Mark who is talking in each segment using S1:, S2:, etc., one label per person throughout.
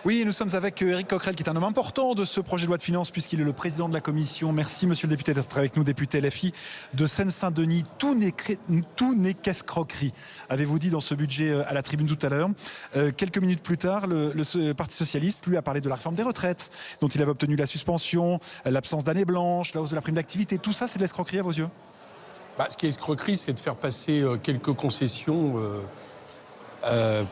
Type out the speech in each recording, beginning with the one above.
S1: Oui, nous sommes avec Éric Coquerel, qui est un homme important de ce projet de loi de finances, puisqu'il est le président de la commission. Merci, monsieur le député, d'être avec nous, député LFI de Seine-Saint-Denis. Tout n'est qu'escroquerie, avez-vous dit dans ce budget à la tribune tout à l'heure. Quelques minutes plus tard, le Parti socialiste, lui, a parlé de la réforme des retraites, dont il avait obtenu la suspension, l'absence d'année blanche, la hausse de la prime d'activité. Tout ça, c'est de l'escroquerie à vos yeux?
S2: Ce qui est escroquerie, c'est de faire passer quelques concessions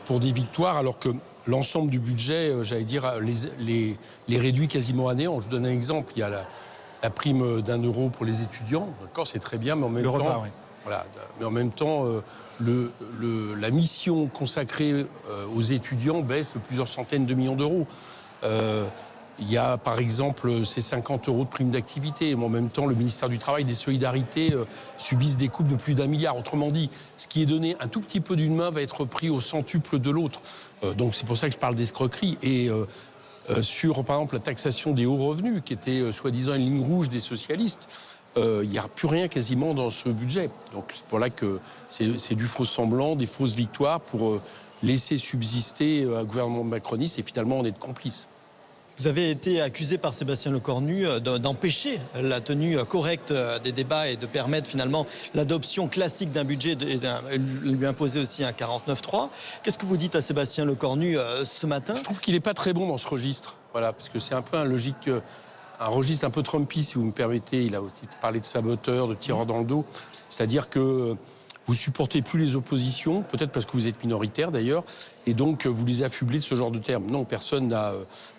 S2: pour des victoires, alors que l'ensemble du budget, j'allais dire, les réduit quasiment à néant. Je donne un exemple. Il y a la prime d'€1 pour les étudiants. D'accord, c'est très bien, mais en même temps...
S1: repas, oui.
S2: Voilà, mais en même temps, la mission consacrée aux étudiants baisse de plusieurs centaines de millions d'euros. Il y a par exemple ces 50 € de prime d'activité. Mais en même temps, le ministère du Travail et des Solidarités subissent des coupes de plus d'1 milliard. Autrement dit, ce qui est donné un tout petit peu d'une main va être pris au centuple de l'autre. Donc c'est pour ça que je parle d'escroquerie. Et sur, par exemple, la taxation des hauts revenus, qui était soi-disant une ligne rouge des socialistes, il n'y a plus rien quasiment dans ce budget. Donc c'est pour là que c'est du faux semblant, des fausses victoires pour laisser subsister un gouvernement macroniste, et finalement on est de complices.
S3: Vous avez été accusé par Sébastien Lecornu d'empêcher la tenue correcte des débats et de permettre finalement l'adoption classique d'un budget et lui imposer aussi un 49.3. Qu'est-ce que vous dites à Sébastien Lecornu ce matin?
S2: Je trouve qu'il n'est pas très bon dans ce registre, voilà, parce que c'est un peu un registre un peu Trumpy, si vous me permettez. Il a aussi parlé de saboteur, de tireur dans le dos. C'est-à-dire que vous supportez plus les oppositions, peut-être parce que vous êtes minoritaire d'ailleurs, et donc vous les affublez de ce genre de termes. Non, personne n'a...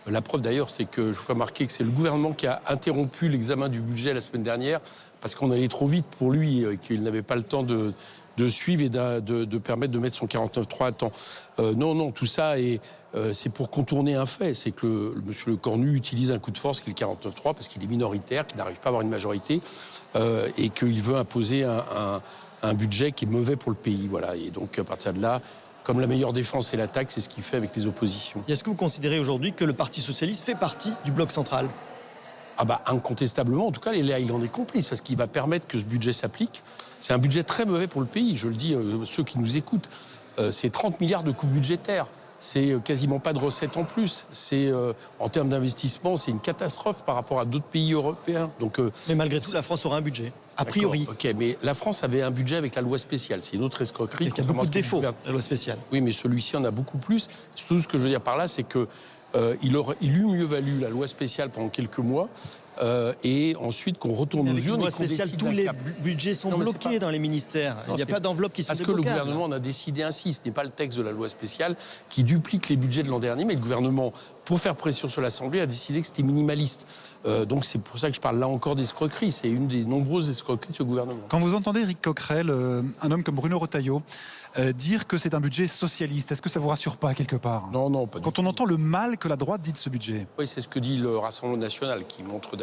S2: La preuve d'ailleurs, c'est que je vous fais remarquer que c'est le gouvernement qui a interrompu l'examen du budget la semaine dernière, parce qu'on allait trop vite pour lui, qu'il n'avait pas le temps de suivre et de permettre de mettre son 49.3 à temps. Non, tout ça, c'est pour contourner un fait. C'est que monsieur Lecornu utilise un coup de force qui est le 49.3 parce qu'il est minoritaire, qu'il n'arrive pas à avoir une majorité, et qu'il veut imposer un budget qui est mauvais pour le pays. Voilà. Et donc, à partir de là, comme la meilleure défense c'est l'attaque, c'est ce qu'il fait avec les oppositions.
S3: Et est-ce que vous considérez aujourd'hui que le Parti socialiste fait partie du bloc central?
S2: Incontestablement, en tout cas, il en est complice, parce qu'il va permettre que ce budget s'applique. C'est un budget très mauvais pour le pays, je le dis, ceux qui nous écoutent. C'est 30 milliards de coûts budgétaires. C'est quasiment pas de recettes en plus. C'est en termes d'investissement, c'est une catastrophe par rapport à d'autres pays européens. Donc,
S3: mais malgré tout, la France aura un budget, a priori.
S2: Ok, mais la France avait un budget avec la loi spéciale. C'est une autre escroquerie.
S3: Il y a beaucoup de défauts, la loi spéciale.
S2: Oui, mais celui-ci en a beaucoup plus. Tout ce que je veux dire par là, c'est que il eût mieux valu la loi spéciale pendant quelques mois, et ensuite qu'on retourne aux urnes.
S3: Tous les budgets sont bloqués dans les ministères. Il n'y a pas d'enveloppe qui soit débloquable.
S2: Parce que le gouvernement en a décidé ainsi. Ce n'est pas le texte de la loi spéciale qui duplique les budgets de l'an dernier, mais le gouvernement, pour faire pression sur l'Assemblée, a décidé que c'était minimaliste. Donc c'est pour ça que je parle là encore d'escroquerie. C'est une des nombreuses escroqueries de ce gouvernement.
S1: Quand vous entendez Éric Coquerel, un homme comme Bruno Retailleau, dire que c'est un budget socialiste, est-ce que ça vous rassure pas quelque part?
S2: Non, pas du tout.
S1: Quand on entend le mal que la droite dit de ce budget.
S2: Oui, c'est ce que dit le Rassemblement national, qui montre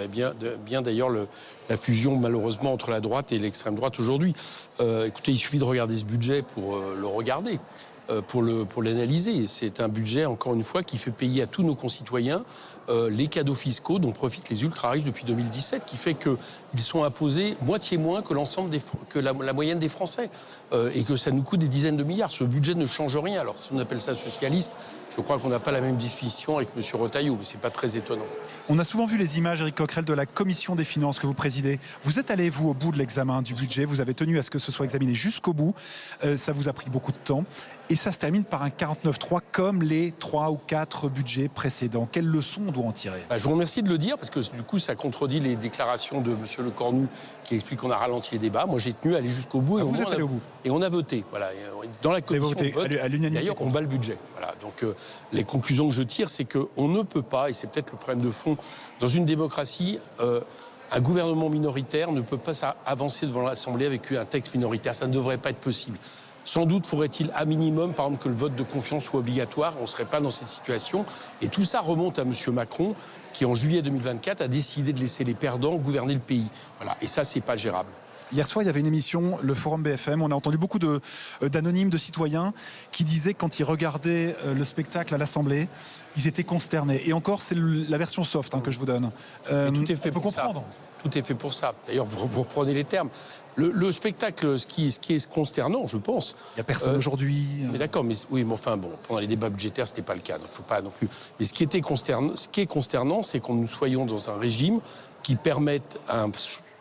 S2: bien d'ailleurs la fusion malheureusement entre la droite et l'extrême droite aujourd'hui. Écoutez, il suffit de regarder ce budget pour le regarder, pour l'analyser. C'est un budget, encore une fois, qui fait payer à tous nos concitoyens les cadeaux fiscaux dont profitent les ultra-riches depuis 2017, qui fait qu'ils sont imposés moitié moins que la moyenne des Français, et que ça nous coûte des dizaines de milliards. Ce budget ne change rien. Alors si on appelle ça socialiste, je crois qu'on n'a pas la même définition avec M. Retailleau, mais ce n'est pas très étonnant.
S1: On a souvent vu les images, Éric Coquerel, de la commission des finances que vous présidez. Vous êtes allé, vous, au bout de l'examen du budget. Vous avez tenu à ce que ce soit examiné jusqu'au bout. Ça vous a pris beaucoup de temps. Et ça se termine par un 49.3 comme les 3 ou 4 budgets précédents. Quelle leçon on doit en tirer?
S2: Je vous remercie de le dire, parce que du coup, ça contredit les déclarations de M. Lecornu qui explique qu'on a ralenti les débats. Moi, j'ai tenu à aller jusqu'au bout.
S1: Vous êtes allé au bout.
S2: Et on a voté. Voilà. Dans la commission,
S1: on vote, à l'unanimité.
S2: D'ailleurs, on bat le budget. Voilà. Donc, les conclusions que je tire, c'est qu'on ne peut pas, et c'est peut-être le problème de fond, dans une démocratie, un gouvernement minoritaire ne peut pas avancer devant l'Assemblée avec un texte minoritaire. Ça ne devrait pas être possible. Sans doute faudrait-il à minimum, par exemple, que le vote de confiance soit obligatoire. On ne serait pas dans cette situation. Et tout ça remonte à M. Macron, qui en juillet 2024 a décidé de laisser les perdants gouverner le pays. Voilà. Et ça, c'est pas gérable.
S1: Hier soir, il y avait une émission, le Forum BFM. On a entendu beaucoup d'anonymes, de citoyens qui disaient que quand ils regardaient le spectacle à l'Assemblée, ils étaient consternés. Et encore, c'est la version soft que je vous donne.
S2: Tout est fait
S1: on peut
S2: pour
S1: comprendre.
S2: ça. Tout est fait pour ça. D'ailleurs, vous reprenez les termes. Le spectacle, ce qui est consternant, je pense.
S1: Il n'y a personne aujourd'hui.
S2: Mais d'accord, mais enfin bon, pendant les débats budgétaires, c'était pas le cas, donc faut pas non plus. Mais ce qui est consternant, c'est que nous soyons dans un régime qui permette à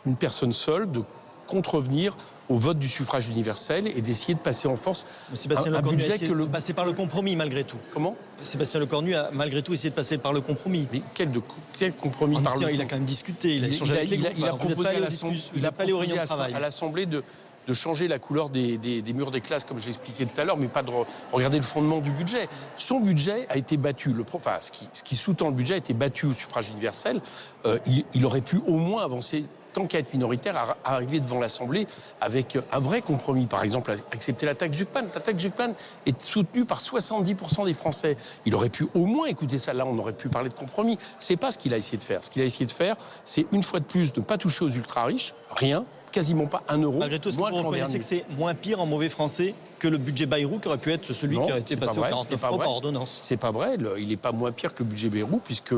S2: une personne seule de contrevenir au vote du suffrage universel et d'essayer de passer en force
S3: un budget que passer par le compromis malgré tout.
S2: Comment ?
S3: Sébastien Lecornu a malgré tout essayé de passer par le compromis.
S2: Mais quel compromis par le...
S3: Il a quand même discuté, il a échangé avec les groupes.
S2: Il a proposé
S3: à
S2: l'Assemblée de changer la couleur des murs des classes, comme je l'expliquais tout à l'heure, mais pas de regarder le fondement du budget. Son budget a été battu. Ce qui sous-tend le budget a été battu au suffrage universel. Il aurait pu au moins avancer, tant qu'à être minoritaire, à arriver devant l'Assemblée avec un vrai compromis. Par exemple, accepter la taxe Zucman. La taxe Zucman est soutenue par 70% des Français. Il aurait pu au moins écouter ça. Là, on aurait pu parler de compromis. C'est pas ce qu'il a essayé de faire. Ce qu'il a essayé de faire, c'est une fois de plus de ne pas toucher aux ultra-riches. Rien. Quasiment pas un euro.
S3: Malgré tout, est-ce que vous reconnaissez que c'est moins pire en mauvais français que le budget Bayrou qui aurait pu être celui qui a été passé au 49.3 par ordonnance?
S2: C'est pas vrai. Il n'est pas moins pire que le budget Bayrou, puisque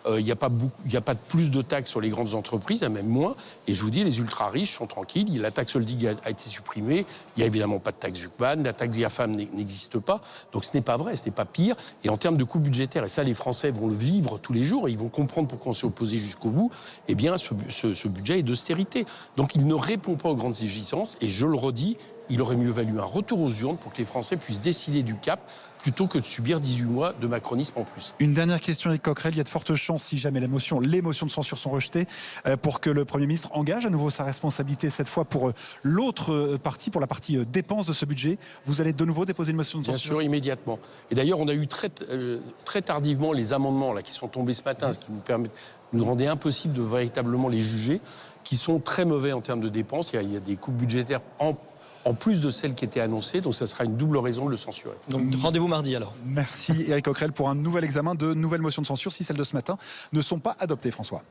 S2: il n'y a pas plus de taxes sur les grandes entreprises, il y a même moins. Et je vous dis, les ultra-riches sont tranquilles. La taxe holding a été supprimée. Il n'y a évidemment pas de taxe Zucman. La taxe GAFAM n'existe pas. Donc ce n'est pas vrai, ce n'est pas pire. Et en termes de coûts budgétaires, et ça les Français vont le vivre tous les jours, et ils vont comprendre pourquoi on s'est opposé jusqu'au bout, eh bien ce budget est d'austérité. Donc il ne répond pas aux grandes exigences. Et je le redis, il aurait mieux valu un retour aux urnes pour que les Français puissent décider du cap plutôt que de subir 18 mois de macronisme en plus.
S1: Une dernière question, Éric Coquerel. Il y a de fortes chances, si jamais les motions de censure sont rejetées, pour que le Premier ministre engage à nouveau sa responsabilité, cette fois pour l'autre partie, pour la partie dépenses de ce budget. Vous allez de nouveau déposer une motion de censure?
S2: Bien sûr, immédiatement. Et d'ailleurs, on a eu très tardivement les amendements là, qui sont tombés ce matin, ce qui nous rendait impossible de véritablement les juger, qui sont très mauvais en termes de dépenses. Il y a des coupes budgétaires en plus de celles qui étaient annoncées, donc ça sera une double raison de le censurer.
S3: Donc rendez-vous mardi alors.
S1: Merci Éric Coquerel pour un nouvel examen de nouvelles motions de censure si celles de ce matin ne sont pas adoptées, François.